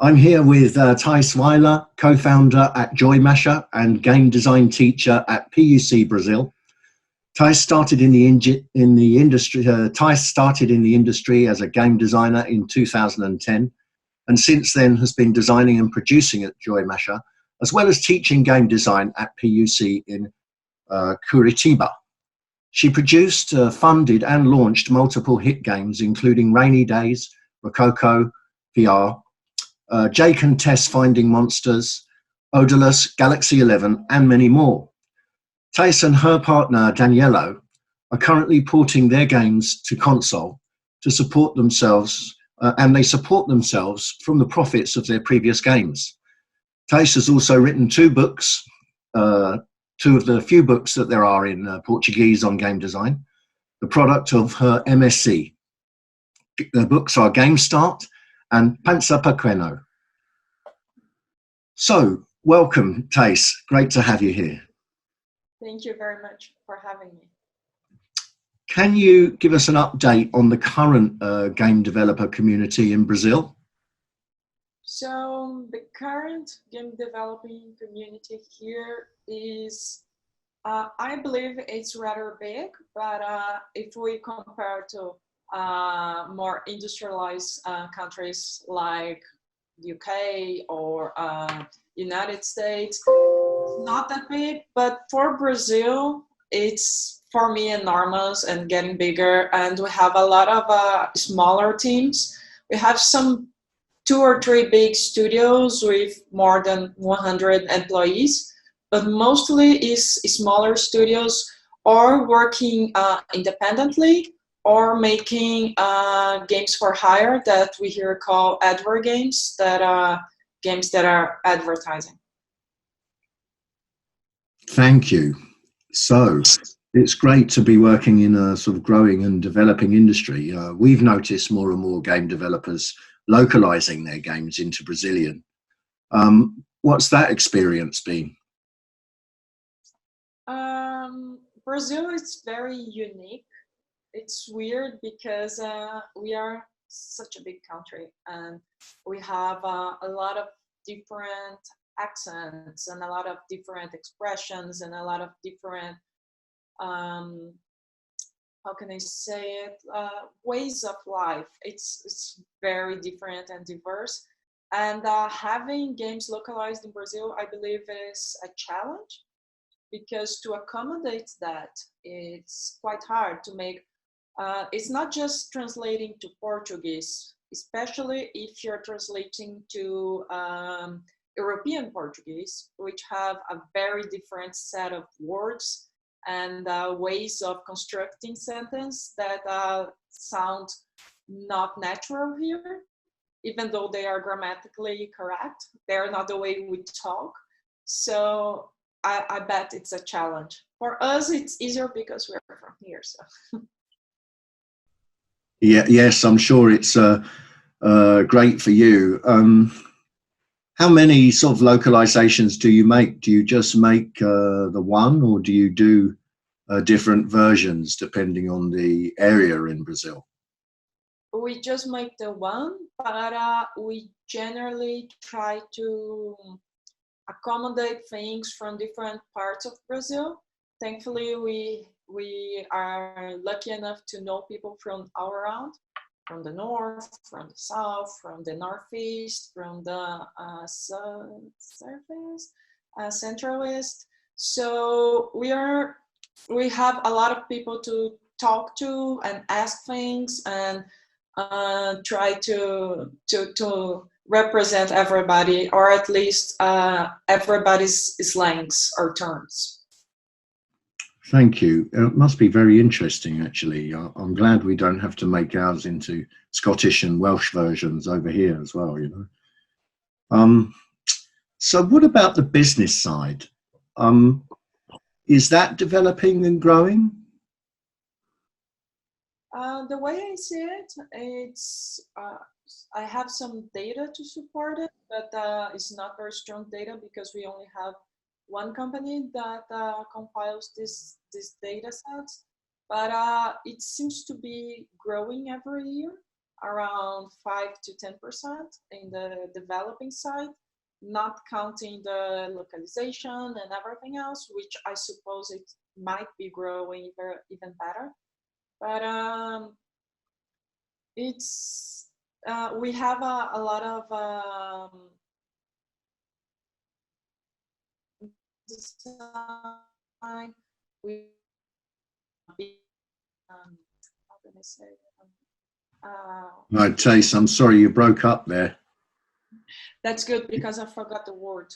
I'm here with Thijs Weiller, co-founder at JoyMasher and game design teacher at PUC Brazil. Thijs started in the industry. Thijs started in the industry as a game designer in 2010, and since then has been designing and producing at JoyMasher, as well as teaching game design at PUC in Curitiba. She produced, funded, and launched multiple hit games, including Rainy Days, Rococo, VR, Jake and Tess Finding Monsters, Odalus, Galaxy 11, and many more. Thijs and her partner, Daniello, are currently porting their games to console to support themselves, and they support themselves from the profits of their previous games. Thijs has also written two books, two of the few books that there are in Portuguese on game design, the product of her MSc. The books are Game Start and Pensa Pequeno. So, welcome, Thijs. Great to have you here. Thank you very much for having me. Can you give us an update on the current game developer community in Brazil? So, the current game developing community here is, I believe it's rather big, but if we compare to more industrialized countries like UK or United States, not that big, but for Brazil, it's for me enormous and getting bigger. And we have a lot of smaller teams. We have some 2 or 3 big studios with more than 100 employees, but mostly is smaller studios or working independently or making games for hire that we here call advert games, that are games that are advertising. Thank you. So it's great to be working in a sort of growing and developing industry. We've noticed more and more game developers localizing their games into Brazilian. What's that experience been? Brazil is very unique. It's weird because we are such a big country and we have a lot of different accents and a lot of different expressions and a lot of different, how can I say it, ways of life. It's very different and diverse. And having games localized in Brazil, I believe, is a challenge because to accommodate that, it's quite hard to make. It's not just translating to Portuguese, especially if you're translating to European Portuguese, which have a very different set of words and ways of constructing sentence that sound not natural here, even though they are grammatically correct. They're not the way we talk. So I bet it's a challenge. For us, it's easier because we're from here. So. Yeah, yes, I'm sure it's great for you. How many sort of localizations do you make? Do you just make the one, or do you do different versions depending on the area in Brazil? We just make the one, but we generally try to accommodate things from different parts of Brazil. Thankfully, we are lucky enough to know people from all around, from the north, from the south, from the northeast, from the central-west. So we have a lot of people to talk to and ask things and try to represent everybody, or at least everybody's slangs or terms. Thank you. It must be very interesting, actually. I'm glad we don't have to make ours into Scottish and Welsh versions over here as well, you know. So what about the business side? Is that developing and growing? The way I see it, it's I have some data to support it, but it's not very strong data because we only have one company that compiles these data sets, but it seems to be growing every year. around 5 to 10% in the developing side, not counting the localization and everything else, which I suppose it might be growing even better. But it's we have a lot of design. We how can I say? Right, Tace, I'm sorry you broke up there. That's good because I forgot the word.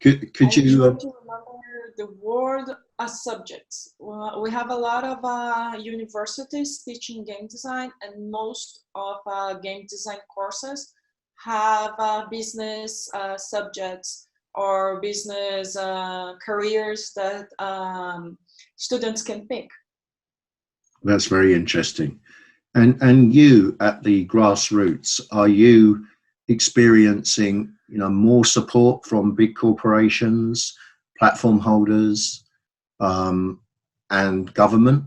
could you try to remember the word as subjects. We have a lot of universities teaching game design, and most of game design courses have business subjects or business careers that students can pick. That's very interesting. And you at the grassroots, are you experiencing, more support from big corporations, platform holders, and government?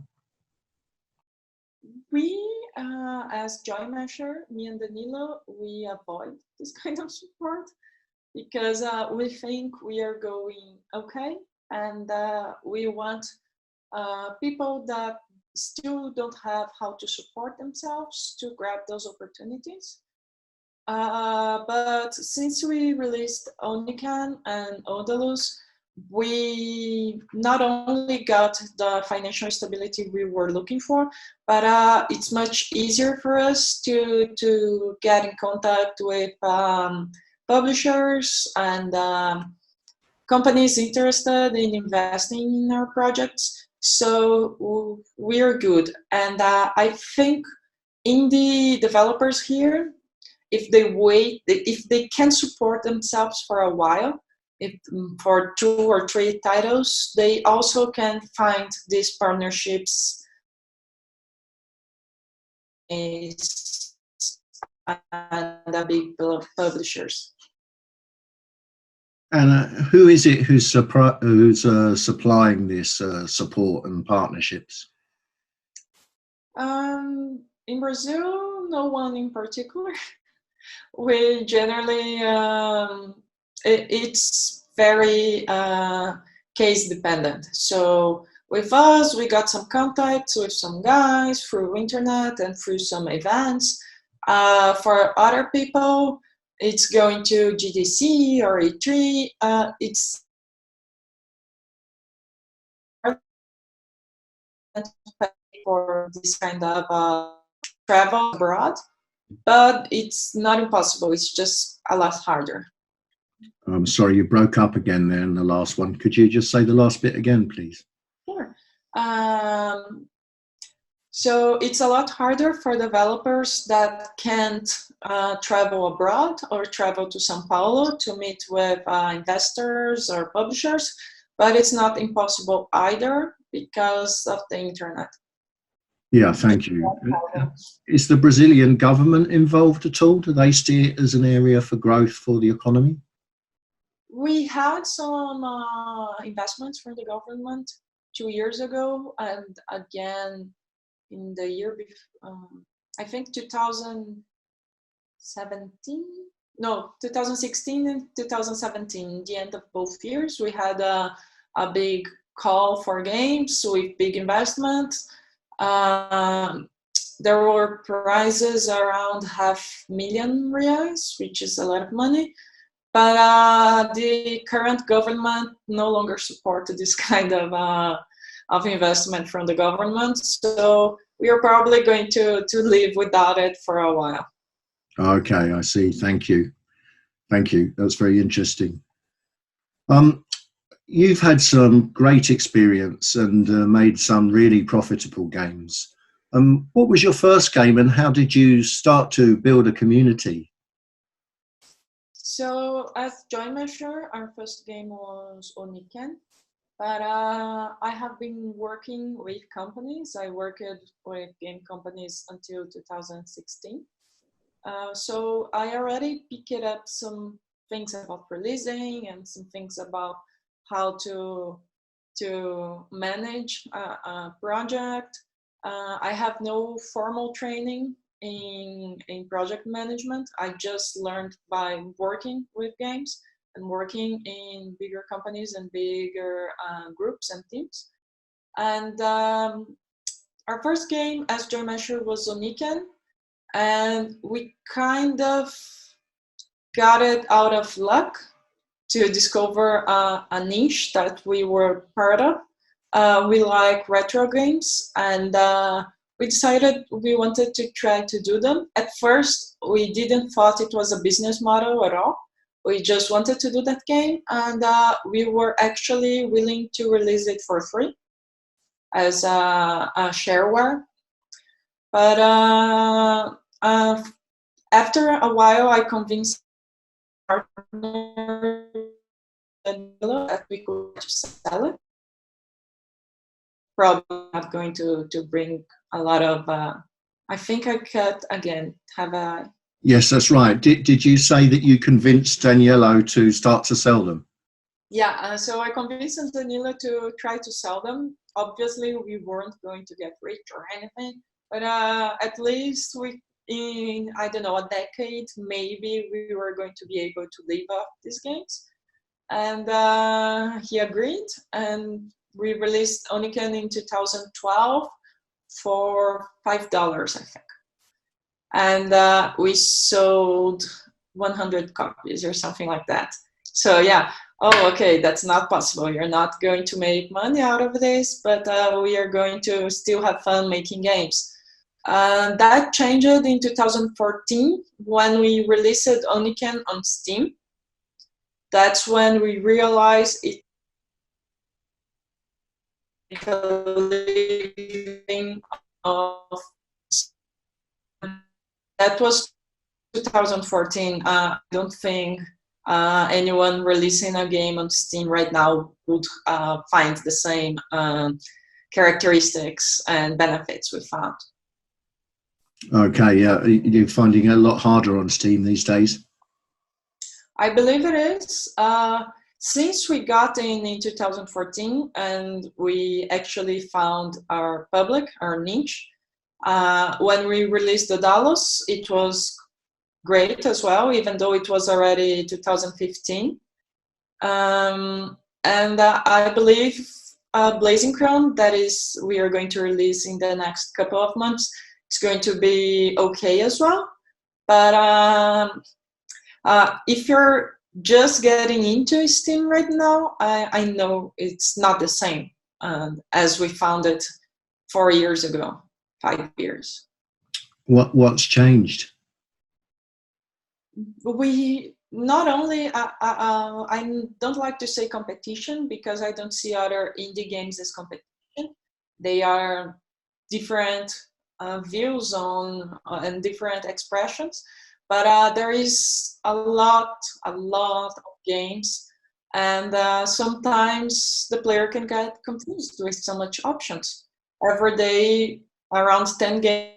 We, as JoyMasher, me and Danilo, we avoid this kind of support because we think we are going okay, and we want people that still don't have how to support themselves to grab those opportunities. But since we released Onican and Odalus, we not only got the financial stability we were looking for, but it's much easier for us to get in contact with publishers and companies interested in investing in our projects. So we're good. And I think indie developers here, if they can support themselves for a while, for 2 or 3 titles, they also can find these partnerships and the big publishers. And who is it who's supplying this support and partnerships? In Brazil, no one in particular. We generally, it's very case dependent. So with us, we got some contacts with some guys through internet and through some events. For other people, it's going to GDC or E3. It's for this kind of travel abroad, but it's not impossible. It's just a lot harder. I'm sorry, you broke up again there in the last one. Could you just say the last bit again, please? Sure. So it's a lot harder for developers that can't travel abroad or travel to São Paulo to meet with investors or publishers, but it's not impossible either because of the internet. Yeah, thank you. Is the Brazilian government involved at all? Do they see it as an area for growth for the economy? We had some investments from the government 2 years ago, and again in the year before, I think 2016 and 2017, the end of both years, we had a big call for games with big investments. There were prizes around R500,000, which is a lot of money. But the current government no longer supports this kind of investment from the government. So we are probably going to live without it for a while. Okay, I see. Thank you. Thank you. That's very interesting. You've had some great experience and made some really profitable games. What was your first game and how did you start to build a community? So as JoyMasher, our first game was Oniken, but I have been working with companies. I worked with game companies until 2016. So I already picked up some things about releasing and some things about how to manage a project. I have no formal training in project management. I just learned by working with games and working in bigger companies and bigger groups and teams. And our first game as JoyMasher was Ukie, and we kind of got it out of luck to discover a niche that we were part of. We like retro games, and we decided we wanted to try to do them. At first, we didn't thought it was a business model at all. We just wanted to do that game, and we were actually willing to release it for free as a shareware. But after a while, I convinced partner that we could sell it. Probably not going to bring a lot of. I think I could again have a. Yes, that's right. Did you say that you convinced Danielo to start to sell them? Yeah, so I convinced Danilo to try to sell them. Obviously, we weren't going to get rich or anything, but at least in, I don't know, a decade, maybe we were going to be able to live off these games. And he agreed, and we released Ukie in 2012 for $5, I think. And we sold 100 copies or something like that. So yeah, oh, okay, that's not possible. You're not going to make money out of this, but we are going to still have fun making games. That changed in 2014 when we released Ukie on Steam. That's when we realized it living of that was 2014. I don't think anyone releasing a game on Steam right now would find the same characteristics and benefits we found. Okay, yeah, you're finding it a lot harder on Steam these days. I believe it is. Since we got in 2014 and we actually found our public, our niche, when we released the Dallas, it was great as well, even though it was already 2015. And I believe Blazing Crown, that is, we are going to release in the next couple of months, is going to be okay as well. But if you're just getting into Steam right now, I know it's not the same as we found it 4 years ago, 5 years. What's changed? We not only, I don't like to say competition because I don't see other indie games as competition. They are different views on and different expressions. But there is a lot of games, and sometimes the player can get confused with so much options. Every day, around 10 games.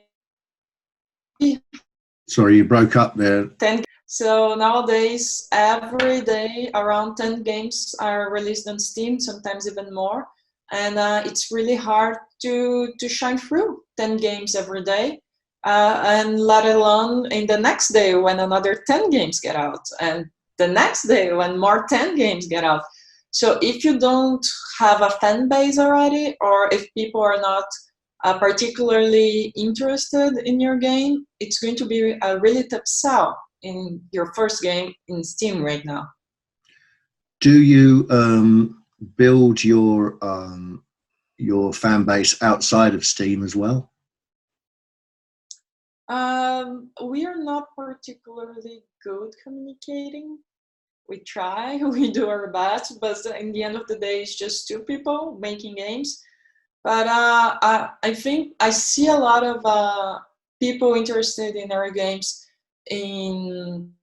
Sorry, you broke up there. 10. So nowadays, every day, around 10 games are released on Steam, sometimes even more. And it's really hard to shine through 10 games every day. And let alone in the next day when another 10 games get out, and the next day when more 10 games get out. So if you don't have a fan base already, or if people are not particularly interested in your game, it's going to be a really tough sell in your first game in Steam right now. Do you build your fan base outside of Steam as well? We are not particularly good communicating. We try, we do our best, but in the end of the day, it's just two people making games. But I think I see a lot of people interested in our games in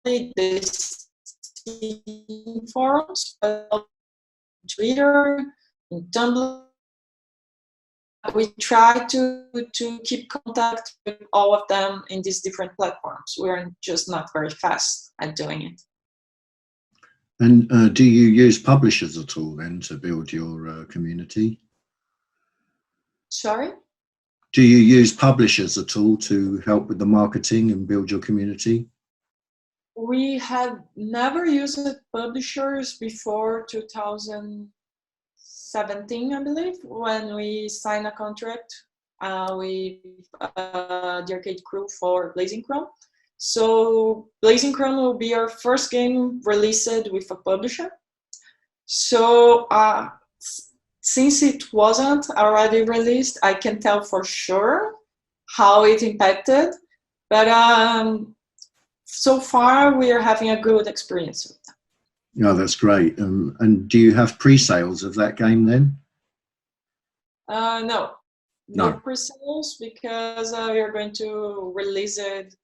the Steam forums, but Twitter, in Tumblr. We try to keep contact with all of them in these different platforms. We're just not very fast at doing it. And do you use publishers at all then to build your community? Sorry? Do you use publishers at all to help with the marketing and build your community? We had never used publishers before 2017, I believe, when we signed a contract with the arcade crew for Blazing Chrome. So Blazing Chrome will be our first game released with a publisher. So since it wasn't already released, I can tell for sure how it impacted. But so far, we are having a good experience with that. Oh, that's great. And do you have pre-sales of that game then? No pre-sales, because we are going to release it,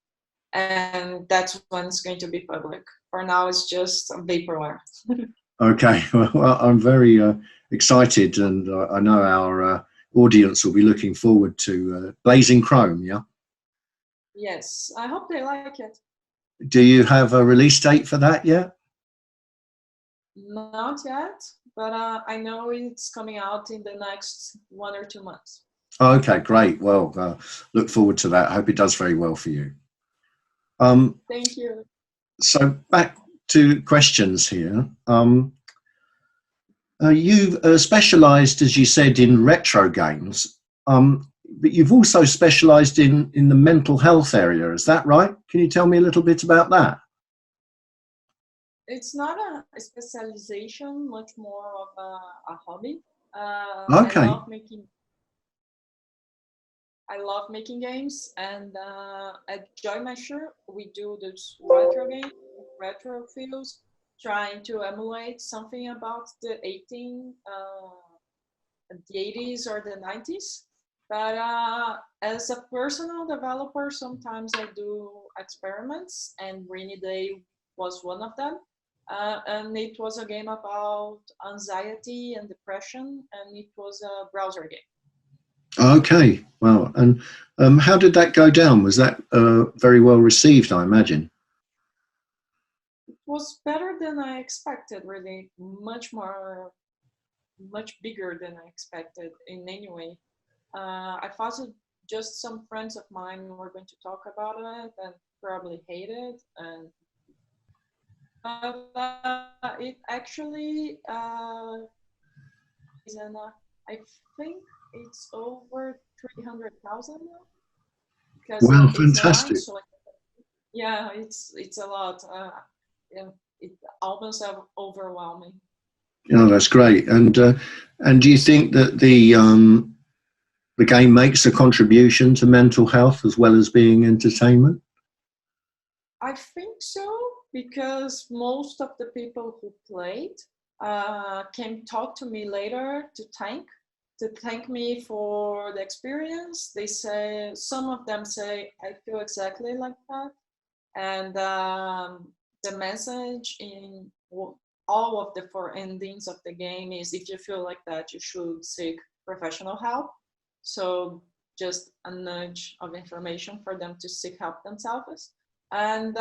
and that's when it's going to be public. For now, it's just vaporware. Okay, well, I'm very excited, and I know our audience will be looking forward to Blazing Chrome, yeah? Yes, I hope they like it. Do you have a release date for that yet? Not yet, but I know it's coming out in the next 1 or 2 months. Okay, great. Well, look forward to that. I hope it does very well for you. Thank you. So back to questions here. You've specialized, as you said, in retro games, but you've also specialized in the mental health area. Is that right? Can you tell me a little bit about that? It's not a specialization, much more of a hobby. Okay. I love making games, and at JoyMasher we do those retro games, retro feels, trying to emulate something about the 80s or the 90s. But as a personal developer, sometimes I do experiments, and Rainy Day was one of them. And it was a game about anxiety and depression, and it was a browser game. Okay, well, and how did that go down? Was that very well received, I imagine? It was better than I expected, really, much bigger than I expected in any way. I thought just some friends of mine were going to talk about it and probably hate it, and it actually is I think it's over 300,000 now, because Wow, it's online. fantastic. So yeah, it's a lot. Yeah, it almost overwhelming. Oh, that's great. And do you think that the game makes a contribution to mental health as well as being entertainment? I think so, because most of the people who played came talk to me later to thank me for the experience. They say, some of them say, I feel exactly like that. And the message in all of the 4 endings of the game is, if you feel like that, you should seek professional help. So just a nudge of information for them to seek help themselves. And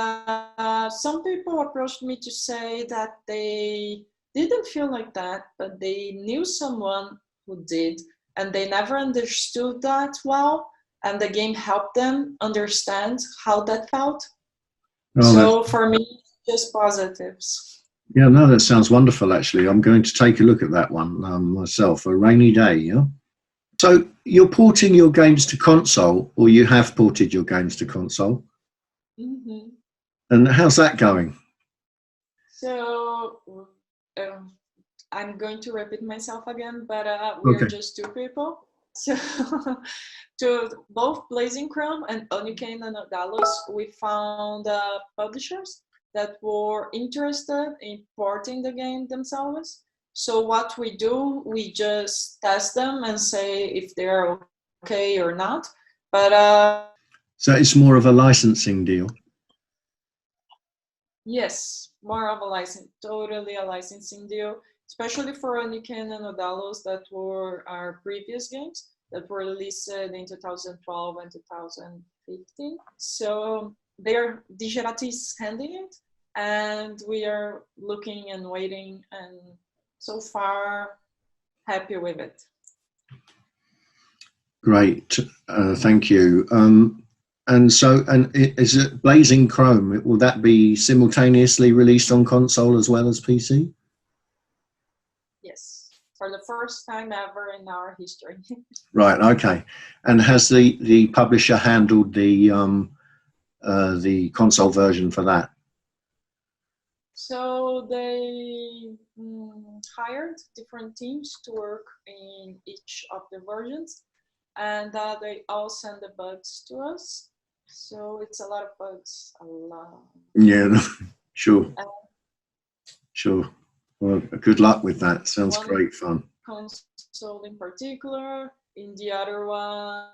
some people approached me to say that they didn't feel like that, but they knew someone who did, and they never understood that well, and the game helped them understand how that felt. Oh, so for me, just positives. Yeah, no, that sounds wonderful, actually. I'm going to take a look at that one myself. A Rainy Day, yeah? So you're porting your games to console, or you have ported your games to console? Mm-hmm. And how's that going? So I'm going to repeat myself again, but we're Okay. just 2 people. So to both Blazing Chrome and Ukie and Dallas, we found publishers that were interested in porting the game themselves. So what we do, we just test them and say if they're okay or not. But so it's more of a licensing deal? Yes, more of a license, totally a licensing deal, especially for Ukie and Odalos, that were our previous games that were released in 2012 and 2015. So they're Digeratis handling it, and we are looking and waiting, and so far happy with it. Great, thank you. And so, is it Blazing Chrome? Will that be simultaneously released on console as well as PC? Yes, for the first time ever in our history. Right. Okay. And has the publisher handled the console version for that? So they hired different teams to work in each of the versions, and they all send the bugs to us. So it's a lot of bugs, a lot. Yeah. Sure. And Sure. Well, good luck with that. Sounds one great fun. console in particular, in the other one,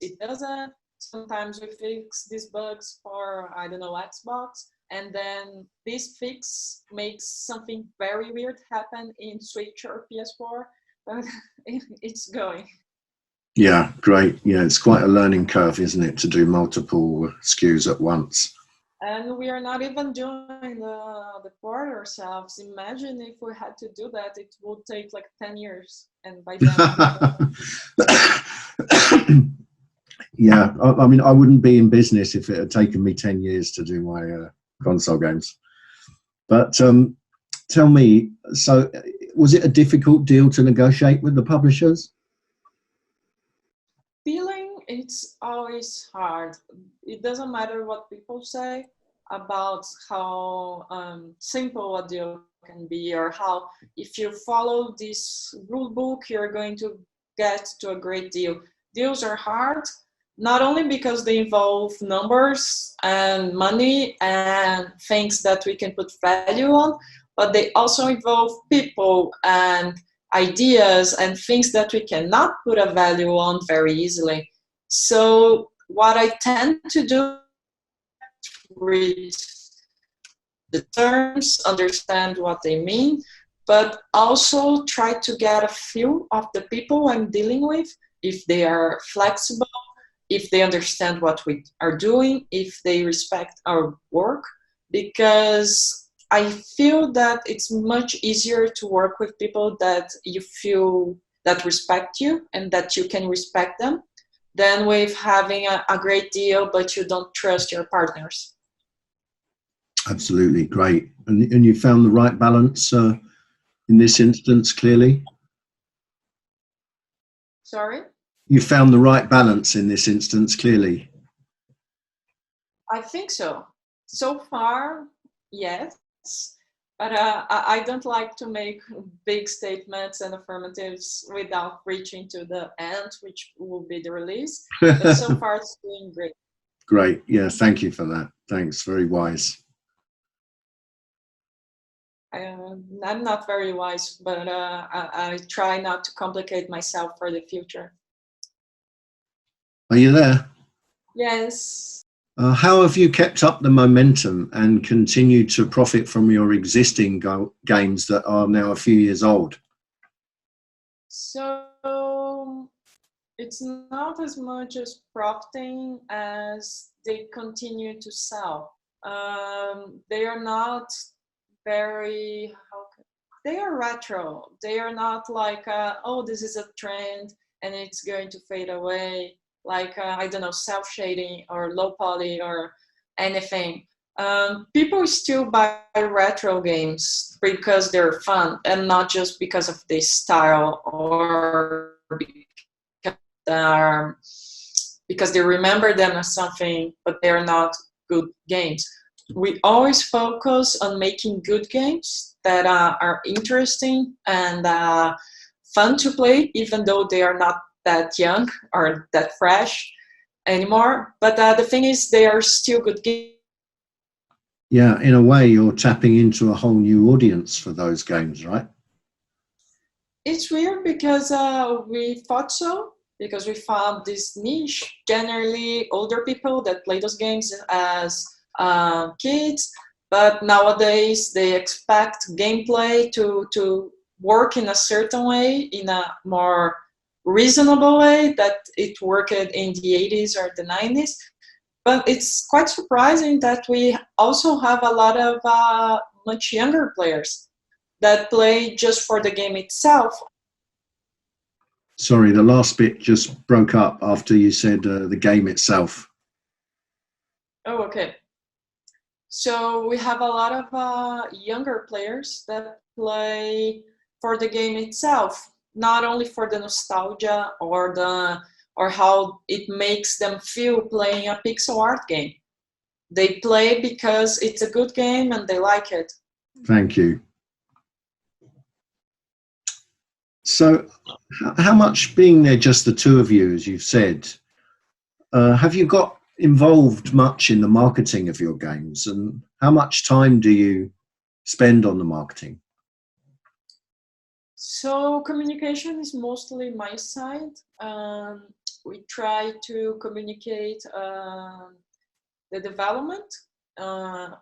it doesn't. Sometimes we fix these bugs for, I don't know, Xbox, and then this fix makes something very weird happen in Switch or PS4, but it's going. Yeah, great. Yeah, it's quite a learning curve, isn't it, to do multiple SKUs at once? And we are not even doing the port ourselves. Imagine if we had to do that, it would take like 10 years. And by then, Yeah, I mean, I wouldn't be in business if it had taken me 10 years to do my console games. But tell me, so was it a difficult deal to negotiate with the publishers? feeling it's always hard. It doesn't matter what people say about how simple a deal can be, or how if you follow this rule book, you're going to get to a great deal. Deals are hard, not only because they involve numbers and money and things that we can put value on, but they also involve people and ideas and things that we cannot put a value on very easily. So what I tend to do, read the terms, understand what they mean, but also try to get a feel of the people I'm dealing with, if they are flexible, if they understand what we are doing, if they respect our work, because I feel that it's much easier to work with people that you feel that respect you and that you can respect them than with having a great deal but you don't trust your partners. Absolutely, great. And you found the right balance in this instance, clearly? Sorry? You found the right balance in this instance, clearly? I think so. So far, yes. But I don't like to make big statements and affirmatives without reaching to the end, which will be the release. But so far, it's doing great. Great. Yeah, thank you for that. Thanks. Very wise. I'm not very wise, but I try not to complicate myself for the future. Are you there? Yes. How have you kept up the momentum and continued to profit from your existing games that are now a few years old? So it's not as much as profiting as they continue to sell. They are not very, they are retro. They are not like, oh, this is a trend and it's going to fade away. Like, I don't know, self-shading or low poly or anything. People still buy retro games because they're fun and not just because of the style or because they remember them as something, but they're not good games. We always focus on making good games that are interesting and fun to play, even though they are not that young or that fresh anymore. But the thing is, they are still good games. Yeah, in a way, you're tapping into a whole new audience for those games, right? It's weird because we thought so, because we found this niche, generally older people that play those games as kids, but nowadays they expect gameplay to work in a certain way, in a more reasonable way that it worked in the 80s or the 90s. But it's quite surprising that we also have a lot of much younger players that play just for the game itself. Sorry, the last bit just broke up after you said the game itself. Oh, okay. So we have a lot of younger players that play for the game itself, not only for the nostalgia or how it makes them feel playing a pixel art game. They play because it's a good game and they like it. Thank you. So how much, being there just the two of you, as you've said, have you got involved much in the marketing of your games, and how much time do you spend on the marketing? So communication is mostly my side. We try to communicate the development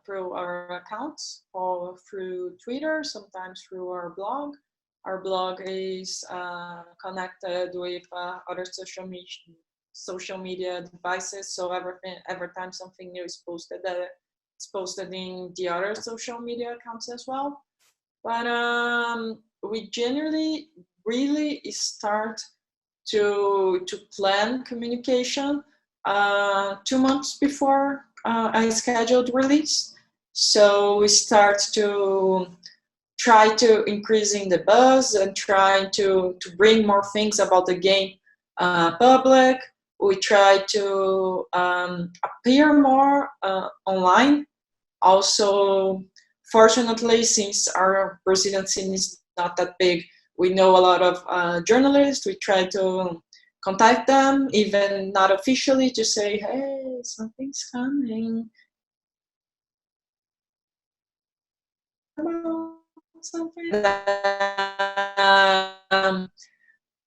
through our accounts or through Twitter, sometimes through our blog. Our blog is connected with other social media devices. So every time something new is posted, it's posted in the other social media accounts as well. But we generally really start to plan communication 2 months before a scheduled release. So we start to try to increasing the buzz and trying to bring more things about the game public. We try to appear more online. Also, fortunately, since our Brazilian scene is not that big, we know a lot of journalists. We try to contact them, even not officially, to say, hey, something's coming. Something.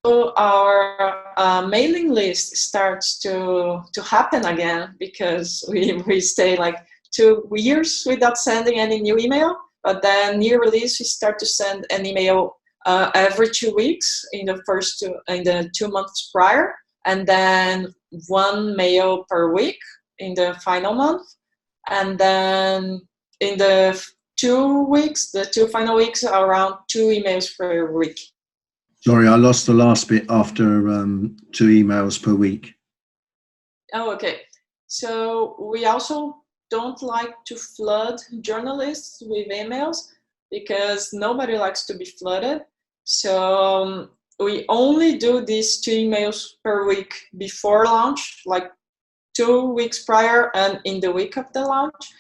So our mailing list starts to happen again, because we stay like 2 years without sending any new email. But then near release, we start to send an email every 2 weeks in the 2 months prior, and then 1 mail per week in the final month, and then in the 2 weeks, the 2 final weeks, around 2 emails per week. Sorry, I lost the last bit after 2 emails per week. Oh, okay. So we also don't like to flood journalists with emails, because nobody likes to be flooded. So we only do these 2 emails per week before launch, like 2 weeks prior and in the week of the launch.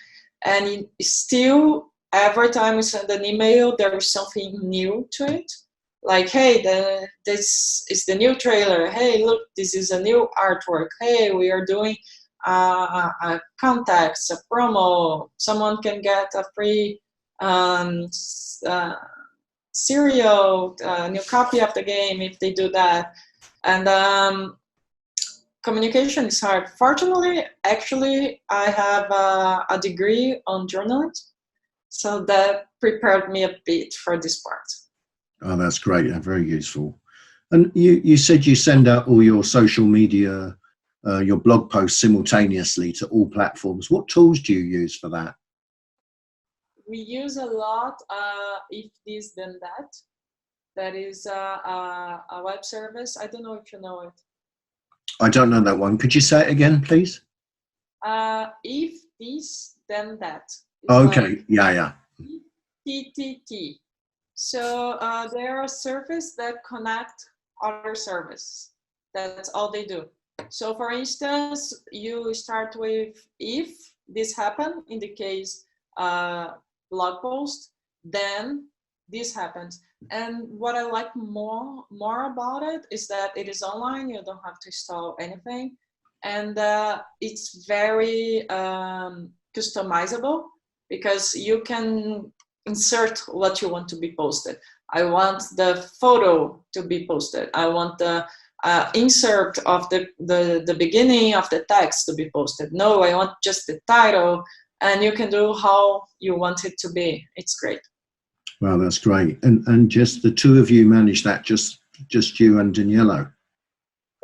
And still, every time we send an email, there is something new to it. Like, hey, this is the new trailer. Hey, look, this is a new artwork. Hey, we are doing contacts, a promo. Someone can get a free serial, new copy of the game if they do that. And communication is hard. Fortunately, actually, I have a degree on journalism, so that prepared me a bit for this part. Oh, that's great. Very useful. And you said you send out all your social media, your blog posts simultaneously to all platforms. What tools do you use for that? We use a lot if this then that. That is a web service. I don't know if you know it. I don't know that one. Could you say it again, please? If this then that. It's okay. Like yeah. TTT. So there are services that connect other services. That's all they do. So for instance, you start with if this happened, in the case blog post, then this happens. And what I like more about it is that it is online. You don't have to install anything, and it's very customizable, because you can insert what you want to be posted. I want the photo to be posted. I want the insert of the beginning of the text to be posted. No, I want just the title, and you can do how you want it to be. It's great. Wow, that's great. And just the two of you manage that, just you and Danilo?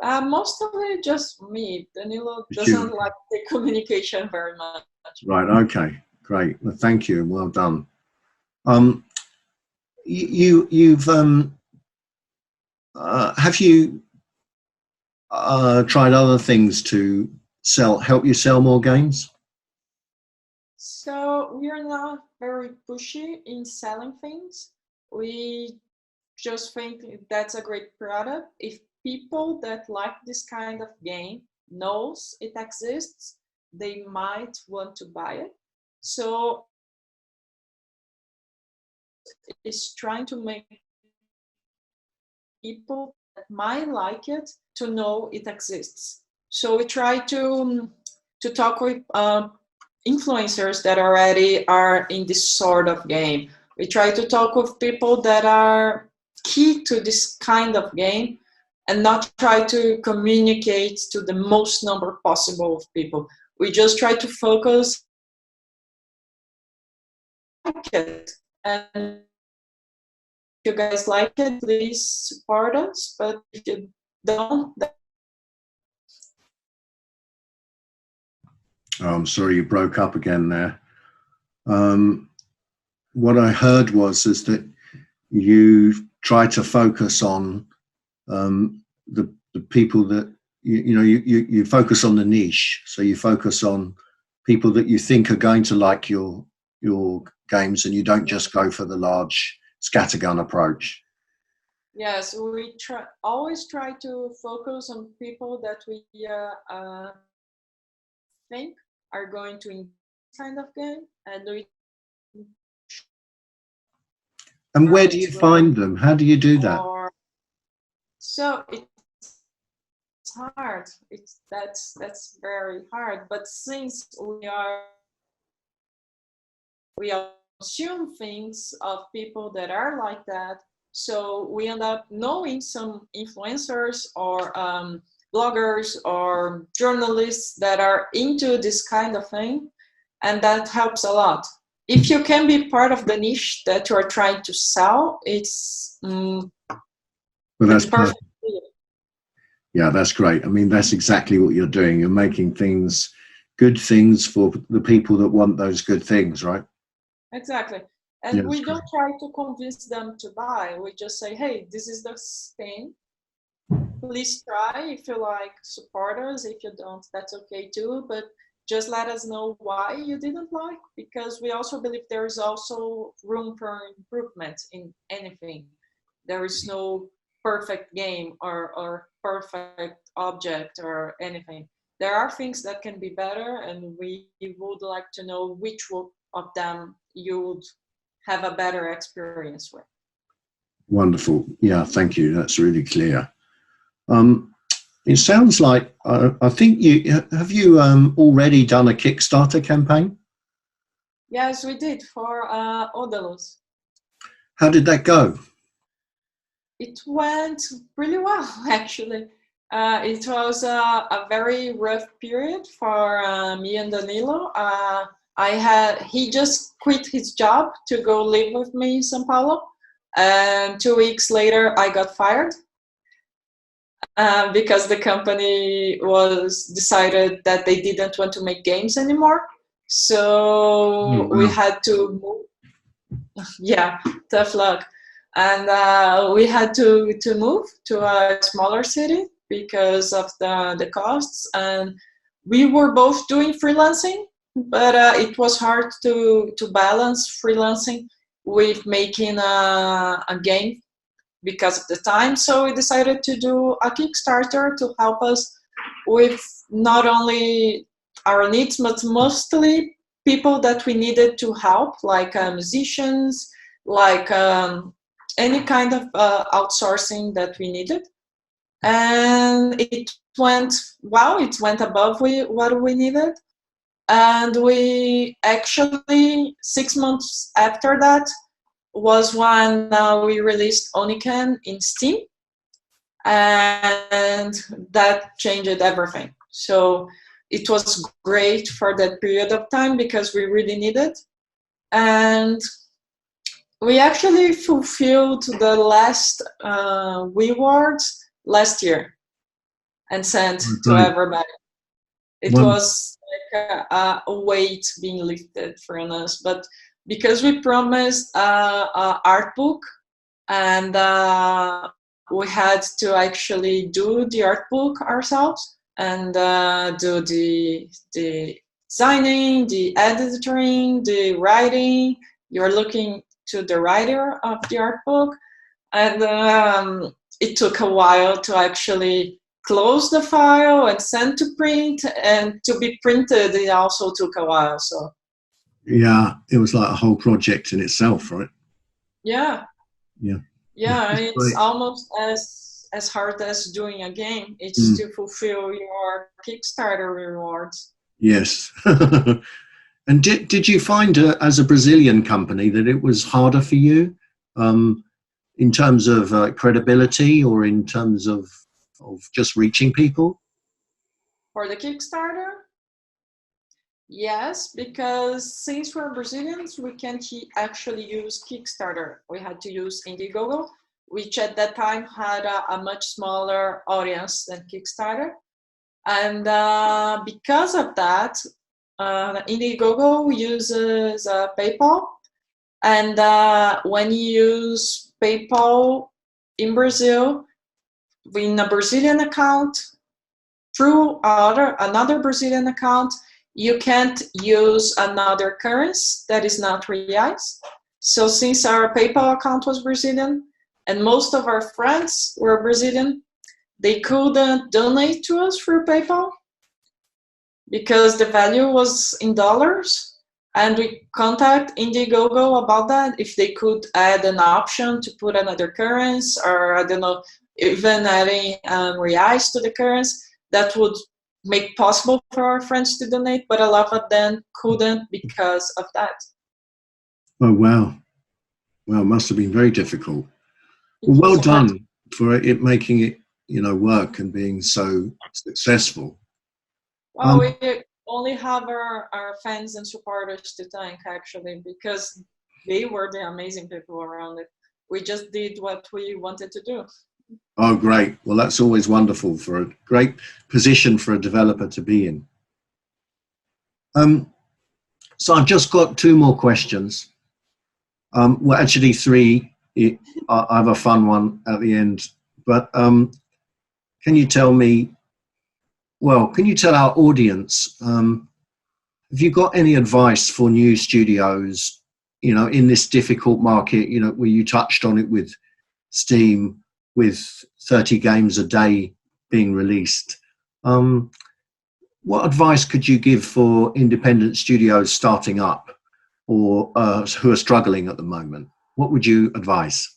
Mostly just me. Danilo doesn't like the communication very much. Right, okay, great. Well, thank you and well done. You've have you tried other things to help you sell more games? So we are not very pushy in selling things. We just think that's a great product. If people that like this kind of game knows it exists, they might want to buy it. So it's trying to make people that might like it to know it exists. So we try to talk with influencers that already are in this sort of game. We try to talk with people that are key to this kind of game and not try to communicate to the most number possible of people. We just try to focus on it. And if you guys like it, please support us. But if you don't, Oh, I'm sorry, you broke up again there. What I heard is that you try to focus on the people that you focus on the niche. So you focus on people that you think are going to like your games, and you don't just go for the large scattergun approach. yes, we always try to focus on people that we think are going to enjoy this kind of game, and we. And where do you find them? How do you do that? So it's hard. That's very hard. But since we assume things of people that are like that, so we end up knowing some influencers or bloggers or journalists that are into this kind of thing, and that helps a lot. If you can be part of the niche that you are trying to sell, it's that's perfect. Yeah, that's great. I mean, that's exactly what you're doing. You're making good things for the people that want those good things, right? Exactly. And we don't try to convince them to buy. We just say, hey, this is the thing. Please try. If you like, support us. If you don't, that's okay too. But just let us know why you didn't like, because we also believe there is also room for improvement in anything. There is no perfect game or perfect object or anything. There are things that can be better, and we would like to know which of them you would have a better experience with. Wonderful. Yeah, thank you. That's really clear. It sounds like I think you already done a Kickstarter campaign? Yes, we did for Odalus. How did that go? It went really well, actually. It was a very rough period for me and Danilo. He just quit his job to go live with me in São Paulo, and 2 weeks later I got fired. Because the company was decided that they didn't want to make games anymore. So we had to move. Yeah, tough luck. And we had to move to a smaller city because of the costs. And we were both doing freelancing, but it was hard to balance freelancing with making a game because of the time. So we decided to do a Kickstarter to help us with not only our needs, but mostly people that we needed to help, like musicians, like any kind of outsourcing that we needed. And it went well, it went above what we needed. And we actually, 6 months after that, was when we released Oniken in Steam, and that changed everything. So it was great for that period of time because we really needed, and we actually fulfilled the last rewards last year and sent to everybody. It was like a weight being lifted from us, but because we promised an art book and we had to actually do the art book ourselves and do the designing, the editing, the writing. You're looking to the writer of the art book, and it took a while to actually close the file and send to print, and to be printed it also took a while. So Yeah, it was like a whole project in itself, right? yeah, Yeah. it's Right. almost as hard as doing a game. It's Mm, to fulfill your Kickstarter rewards. yes. And did you find, as a Brazilian company, that it was harder for you, um, in terms of credibility, or in terms of just reaching people? For the Kickstarter, yes, because since we're Brazilians, we can't actually use Kickstarter. We had to use Indiegogo, which at that time had a much smaller audience than Kickstarter. And because of that, Indiegogo uses PayPal. And when you use PayPal in Brazil, in a Brazilian account, through another Brazilian account, you can't use another currency that is not reais. So since our PayPal account was Brazilian and most of our friends were Brazilian, they couldn't donate to us through PayPal because the value was in dollars. And we contact Indiegogo about that, if they could add an option to put another currency, or I don't know, even adding reais to the currency, that would make possible for our friends to donate, but a lot of them couldn't because of that. Oh, wow. Well, it must have been very difficult. It Well, was well a lot. done for it making it, work and being so successful. Well, Um, we only have our fans and supporters to thank, actually, because they were the amazing people around it. We just did what we wanted to do. oh, great. Well, that's always wonderful, for a great position for a developer to be in. Um, so I've just got two more questions. Well, actually three. I have a fun one at the end. But can you tell me, can you tell our audience, have you got any advice for new studios, in this difficult market, where you touched on it with Steam, with 30 games a day being released? What advice could you give for independent studios starting up, or who are struggling at the moment? What would you advise?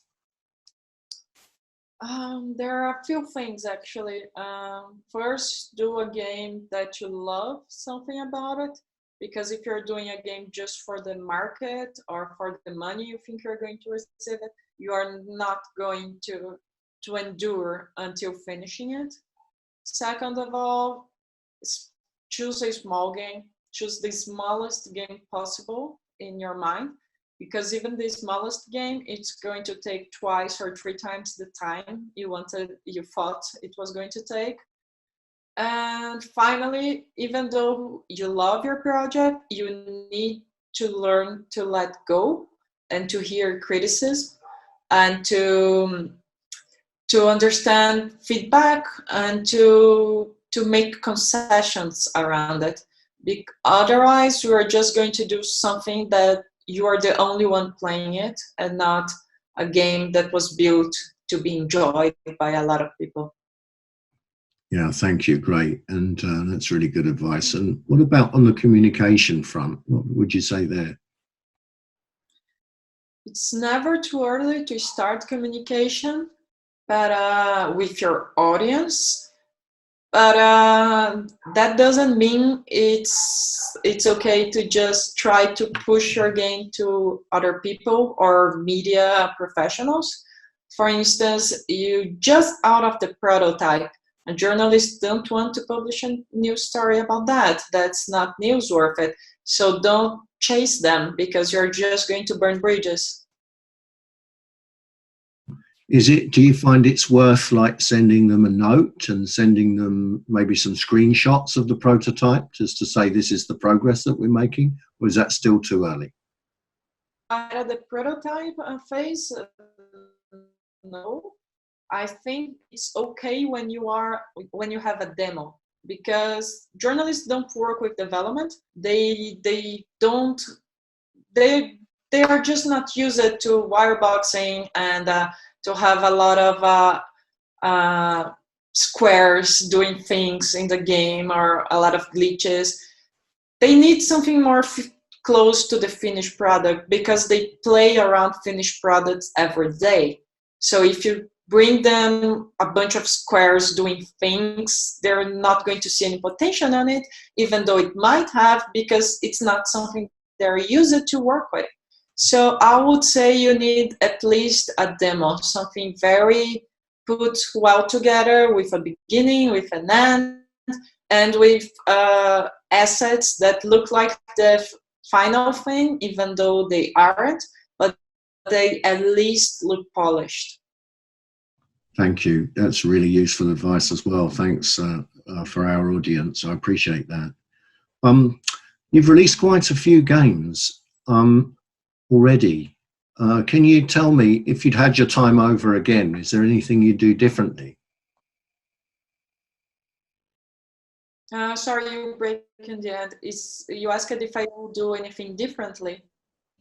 There are a few things, actually. First, do a game that you love something about it, because if you're doing a game just for the market or for the money you think you're going to receive it, you are not going to endure until finishing it. Second of all, choose a small game. Choose the smallest game possible in your mind, because even the smallest game, it's going to take twice or three times the time you thought it was going to take. And finally, even though you love your project, you need to learn to let go and to hear criticism, and to understand feedback, and to make concessions around it. Otherwise, you are just going to do something that you are the only one playing it, and not a game that was built to be enjoyed by a lot of people. Yeah, thank you. Great. And that's really good advice. And what about on the communication front? What would you say there? It's never too early to start communication, but with your audience. But that doesn't mean it's okay to just try to push your game to other people or media professionals. For instance, you just out of the prototype, a journalist don't want to publish a news story about that. That's not newsworthy. So don't chase them, because you're just going to burn bridges. Do you find it's worth like sending them a note and sending them maybe some screenshots of the prototype just to say this is the progress that we're making? Or is that still too early? At the prototype phase, no. I think it's okay when you have a demo, because journalists don't work with development. They don't they are just not used to wireboxing and to have a lot of squares doing things in the game or a lot of glitches. They need something more close to the finished product, because they play around finished products every day. So if you bring them a bunch of squares doing things, they're not going to see any potential on it, even though it might have, because it's not something they're used to work with. So I would say you need at least a demo, something very put well together, with a beginning, with an end, and with assets that look like the final thing, even though they aren't, but they at least look polished. Thank you. That's really useful advice as well. Thanks for our audience. I appreciate that. You've released quite a few games already. Can you tell me, if you'd had your time over again, is there anything you'd do differently? Sorry, you break in the end. You asked if I will do anything differently?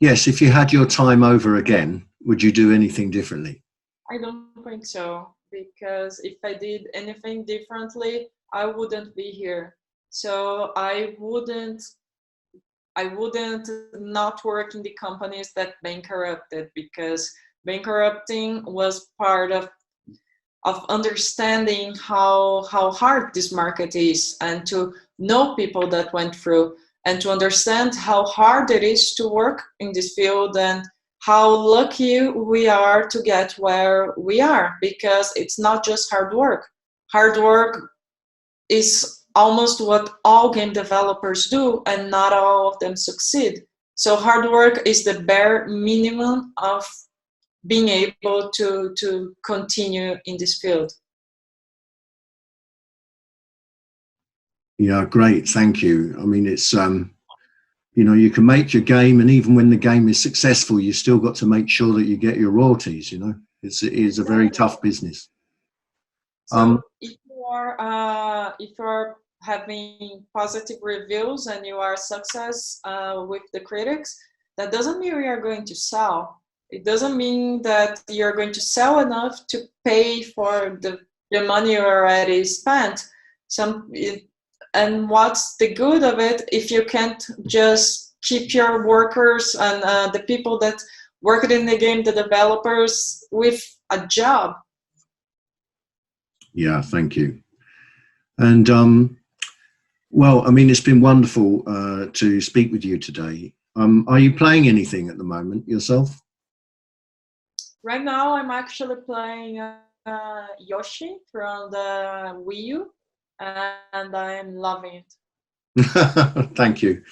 Yes, if you had your time over again, would you do anything differently? I don't think so, because if I did anything differently, I wouldn't be here. So I wouldn't not work in the companies that bankrupted, because bankrupting was part of understanding how hard this market is, and to know people that went through, and to understand how hard it is to work in this field, and how lucky we are to get where we are, because it's not just hard work. Hard work is almost what all game developers do, and not all of them succeed. So hard work is the bare minimum of being able to continue in this field. Yeah, great. Thank you. I mean, it's, you know, you can make your game, and even when the game is successful, you still got to make sure that you get your royalties, you know. It is a very tough business. So if you are having positive reviews and you are a success with the critics, that doesn't mean you are going to sell. It doesn't mean that you're going to sell enough to pay for the money you already spent. And what's the good of it if you can't just keep your workers and the people that work in the game, the developers, with a job? Yeah, thank you. And well, I mean, it's been wonderful to speak with you today. Are you playing anything at the moment yourself? Right now, I'm actually playing Yoshi from the Wii U, and I'm loving it. Thank you.